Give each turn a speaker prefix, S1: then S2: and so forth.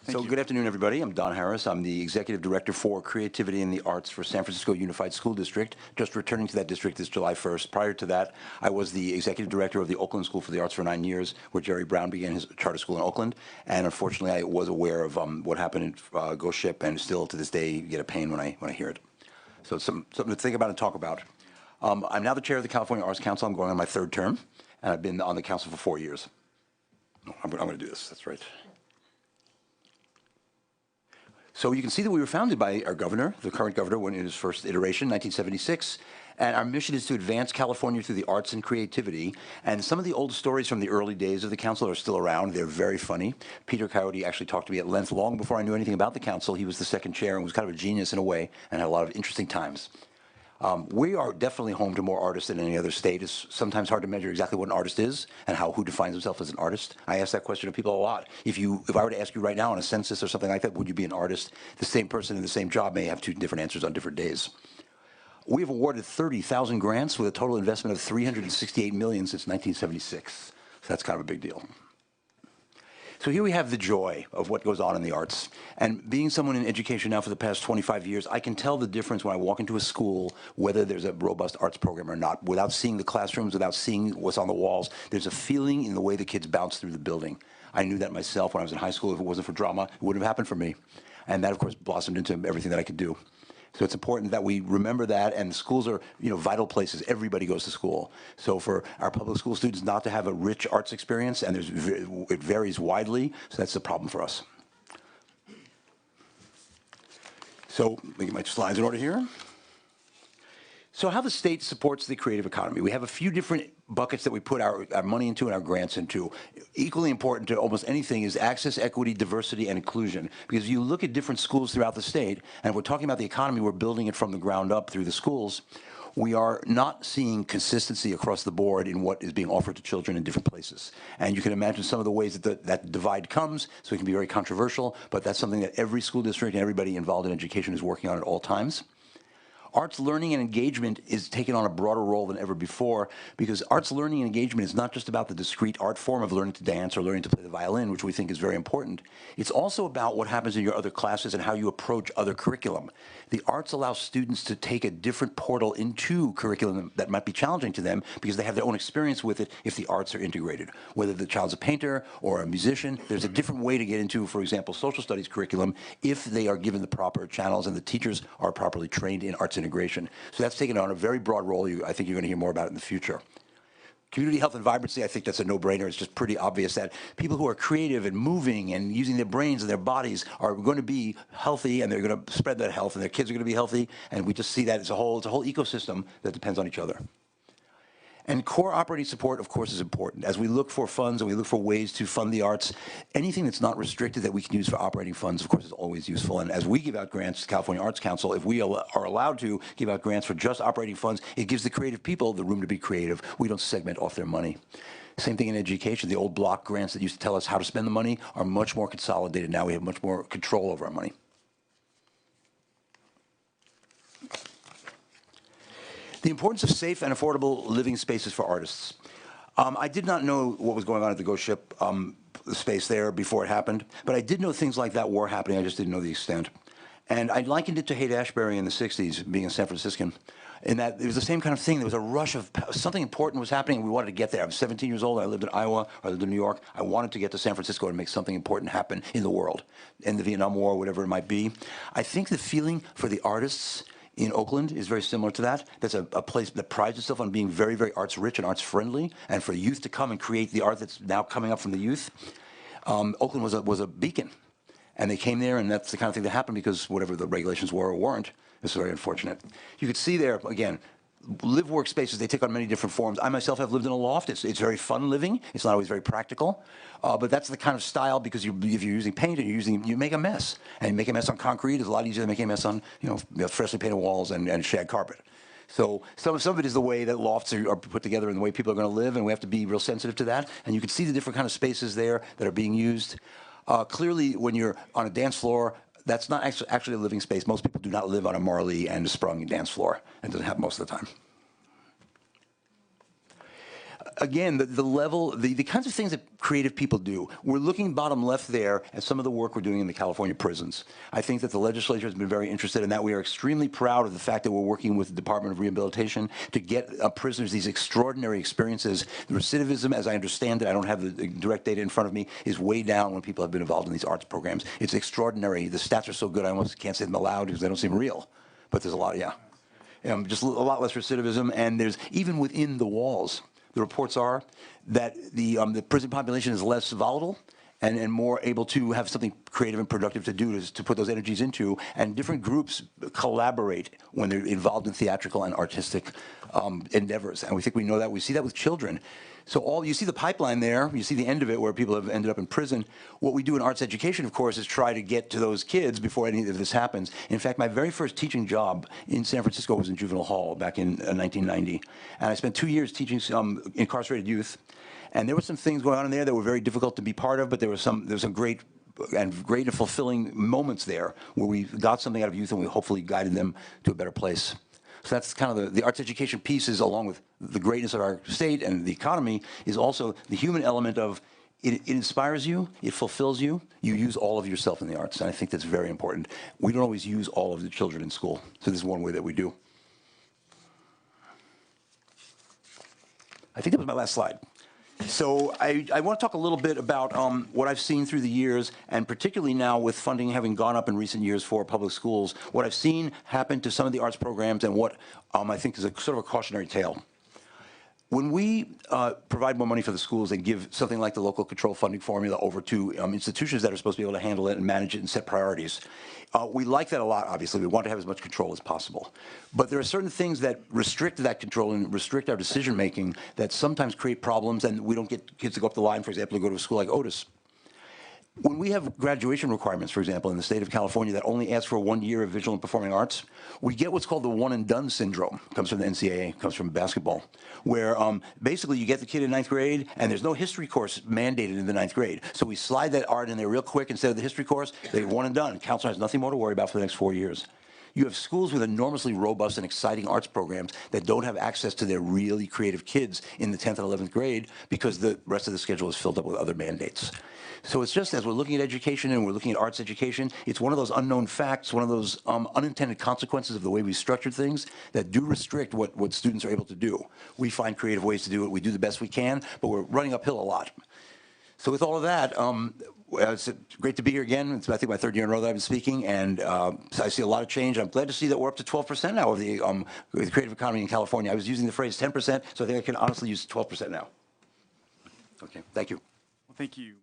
S1: So good afternoon, everybody. I'm Don Harris. I'm the Executive Director for Creativity and the Arts for San Francisco Unified School District, just returning to that district this July 1st. Prior to that, I was the Executive Director of the Oakland School for the Arts for 9 years, where Jerry Brown began his charter school in Oakland. And unfortunately, I was aware of what happened in Ghost Ship, and still to this day get a pain when I hear it. So it's something to think about and talk about. I'm now the chair of the California Arts Council. I'm going on my third term, and I've been on the council for 4 years. I'm going to do this. That's right. So you can see that we were founded by our governor, the current governor, when in his first iteration, 1976. And our mission is to advance California through the arts and creativity. And some of the old stories from the early days of the council are still around. They're very funny. Peter Coyote actually talked to me at length long before I knew anything about the council. He was the second chair and was kind of a genius in a way and had a lot of interesting times. We are definitely home to more artists than any other state. It's sometimes hard to measure exactly what an artist is and who defines himself as an artist. I ask that question to people a lot. If I were to ask you right now on a census or something like that, would you be an artist? The same person in the same job may have two different answers on different days. We have awarded 30,000 grants with a total investment of $368 million since 1976. So that's kind of a big deal. So here we have the joy of what goes on in the arts. And being someone in education now for the past 25 years, I can tell the difference when I walk into a school, whether there's a robust arts program or not. Without seeing the classrooms, without seeing what's on the walls, there's a feeling in the way the kids bounce through the building. I knew that myself when I was in high school. If it wasn't for drama, it wouldn't have happened for me. And that, of course, blossomed into everything that I could do. So it's important that we remember that, and schools are, vital places. Everybody goes to school. So for our public school students not to have a rich arts experience, and it varies widely, so that's a problem for us. So let me get my slides in order here. So how the state supports the creative economy. We have a few different buckets that we put our money into and our grants into. Equally important to almost anything is access, equity, diversity, and inclusion. Because you look at different schools throughout the state, and if we're talking about the economy, we're building it from the ground up through the schools. We are not seeing consistency across the board in what is being offered to children in different places. And you can imagine some of the ways that that divide comes, so it can be very controversial, but that's something that every school district and everybody involved in education is working on at all times. Arts learning and engagement is taking on a broader role than ever before, because arts learning and engagement is not just about the discrete art form of learning to dance or learning to play the violin, which we think is very important. It's also about what happens in your other classes and how you approach other curriculum. The arts allow students to take a different portal into curriculum that might be challenging to them because they have their own experience with it if the arts are integrated. Whether the child's a painter or a musician, there's a different way to get into, for example, social studies curriculum if they are given the proper channels and the teachers are properly trained in arts integration. So that's taken on a very broad role. I think you're going to hear more about it in the future. Community health and vibrancy, I think that's a no-brainer. It's just pretty obvious that people who are creative and moving and using their brains and their bodies are going to be healthy, and they're going to spread that health, and their kids are going to be healthy, and we just see that it's a whole ecosystem that depends on each other. And core operating support, of course, is important. As we look for funds and we look for ways to fund the arts, anything that's not restricted that we can use for operating funds, of course, is always useful. And as we give out grants to California Arts Council, if we are allowed to give out grants for just operating funds, it gives the creative people the room to be creative. We don't segment off their money. Same thing in education. The old block grants that used to tell us how to spend the money are much more consolidated. Now we have much more control over our money. The importance of safe and affordable living spaces for artists. I did not know what was going on at the Ghost Ship space there before it happened, but I did know things like that were happening. I just didn't know the extent. And I likened it to Haight-Ashbury in the 60s, being a San Franciscan, in that it was the same kind of thing. There was a rush of something important was happening, and we wanted to get there. I was 17 years old. I lived in Iowa. I lived in New York. I wanted to get to San Francisco and make something important happen in the world, in the Vietnam War, whatever it might be. I think the feeling for the artists in Oakland is very similar to that. That's a place that prides itself on being very, very arts rich and arts friendly, and for youth to come and create the art that's now coming up from the youth. Oakland was a beacon, and they came there, and that's the kind of thing that happened because whatever the regulations were or weren't, it's very unfortunate. You could see there, again, live workspaces, they take on many different forms. I myself have lived in a loft. It's very fun living. It's not always very practical, but that's the kind of style because if you're using paint and you make a mess, and you make a mess on concrete. It's a lot easier than making a mess on freshly painted walls and shag carpet. So some of it is the way that lofts are put together and the way people are going to live, and we have to be real sensitive to that. And you can see the different kind of spaces there that are being used. Clearly, when you're on a dance floor, that's not actually a living space. Most people do not live on a Marley and a Sprung dance floor. It doesn't happen most of the time. again, the level, the kinds of things that creative people do. We're looking bottom left there at some of the work we're doing in the California prisons. I think that the legislature has been very interested in that. We are extremely proud of the fact that we're working with the Department of Rehabilitation to get prisoners these extraordinary experiences. The recidivism, as I understand it, I don't have the direct data in front of me, is way down when people have been involved in these arts programs. It's extraordinary. The stats are so good I almost can't say them aloud because they don't seem real. But there's a lot, yeah. Just a lot less recidivism, and there's, even within the walls, the reports are that the prison population is less volatile and more able to have something creative and productive to do, to put those energies into, and different groups collaborate when they're involved in theatrical and artistic endeavors. And we think we know that. We see that with children. So you see the pipeline there, you see the end of it where people have ended up in prison. What we do in arts education, of course, is try to get to those kids before any of this happens. In fact, my very first teaching job in San Francisco was in juvenile hall back in 1990. And I spent 2 years teaching some incarcerated youth. And there were some things going on in there that were very difficult to be part of, but there was some great and fulfilling moments there where we got something out of youth and we hopefully guided them to a better place. So that's kind of the arts education pieces, along with the greatness of our state and the economy, is also the human element of it inspires you, it fulfills you, you use all of yourself in the arts, and I think that's very important. We don't always use all of the children in school, so this is one way that we do. I think that was my last slide. So I want to talk a little bit about what I've seen through the years, and particularly now with funding having gone up in recent years for public schools, what I've seen happen to some of the arts programs and what I think is a sort of a cautionary tale. When we provide more money for the schools and give something like the local control funding formula over to institutions that are supposed to be able to handle it and manage it and set priorities, we like that a lot, obviously. We want to have as much control as possible. But there are certain things that restrict that control and restrict our decision-making that sometimes create problems, and we don't get kids to go up the line, for example, to go to a school like Otis. When we have graduation requirements, for example, in the state of California that only ask for 1 year of visual and performing arts, we get what's called the one-and-done syndrome. It comes from the NCAA, it comes from basketball, where basically you get the kid in 9th grade and there's no history course mandated in the 9th grade. So we slide that art in there real quick instead of the history course. They're one and done. Counselor has nothing more to worry about for the next 4 years. You have schools with enormously robust and exciting arts programs that don't have access to their really creative kids in the 10th and 11th grade because the rest of the schedule is filled up with other mandates. So it's just, as we're looking at education and we're looking at arts education, it's one of those unknown facts, one of those unintended consequences of the way we structured things that do restrict what students are able to do. We find creative ways to do it. We do the best we can, but we're running uphill a lot. So with all of that, it's great to be here again. It's, I think, my 3rd year in a row that I've been speaking, and so I see a lot of change. I'm glad to see that we're up to 12% now of the creative economy in California. I was using the phrase 10%, so I think I can honestly use 12% now. Okay, thank you.
S2: Well, thank you.